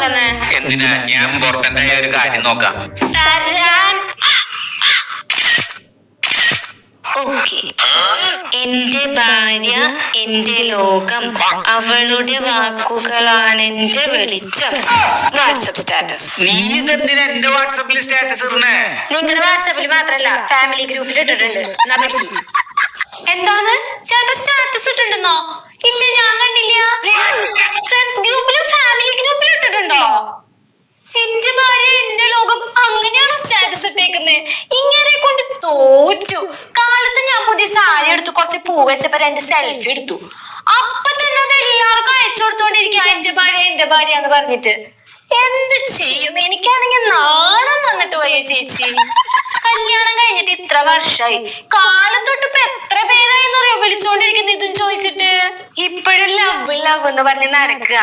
കൊണ്ടുവന്നേ? എന്തിനാ? ഞാൻ ഇമ്പോർട്ടന്റ് ആയ ഒരു കാര്യം നോക്കാം. തരാൻ. എന്റെ ഭാര്യ എന്റെ ലോകം, അവളുടെ വാക്കുകളാണ് എന്റെ വെളിച്ചം. WhatsApp status. നീ ഇതെന്തിനാ എന്റെ വാട്സപ്പിൽ സ്റ്റാറ്റസ് ഇടണേ? നിങ്ങളുടെ വാട്സപ്പിൽ മാത്രല്ല, ഫാമിലി ഗ്രൂപ്പിൽ ഇട്ടിട്ടുണ്ട്. എന്താണ് ചേട്ടൻ സ്റ്റാറ്റസ് ഇട്ടിട്ടുണ്ടെന്നോ? ഇല്ല, ഞാൻ കണ്ടില്ല. ഫ്രണ്ട്സ് ഗ്രൂപ്പിലും ഫാമിലി ഗ്രൂപ്പിലും ഇട്ടിട്ടുണ്ടോ? എന്റെ ഭാര്യ എന്റെ ലോകം, അങ്ങനെയാണോ സ്റ്റാറ്റസ് ഇട്ടേക്കുന്നത്? ഇങ്ങനെ കൊണ്ട് തോറ്റു. കാലത്ത് ഞാൻ പുതിയ സാരി എടുത്തു, കുറച്ച് പൂ വെച്ചപ്പോ 2 സെൽഫി എടുത്തു. അപ്പൊ തന്നെ അത് എല്ലാവർക്കും അയച്ചു കൊടുത്തോണ്ടിരിക്കുക, എന്റെ ഭാര്യ എന്ന് പറഞ്ഞിട്ട്. എന്ത് ചെയ്യും? എനിക്കാണെങ്കിൽ നാണം വന്നിട്ട് പോയ ചേച്ചി. കല്യാണം കഴിഞ്ഞിട്ട് ഇത്ര വർഷമായി, കാലം തൊട്ട് ഇപ്പൊ എത്ര പേരായി വിളിച്ചോണ്ടിരിക്കുന്നു ഇതും ചോദിച്ചിട്ട്. ഇപ്പോഴും ലവ് എന്ന് പറഞ്ഞ് നടക്കുക.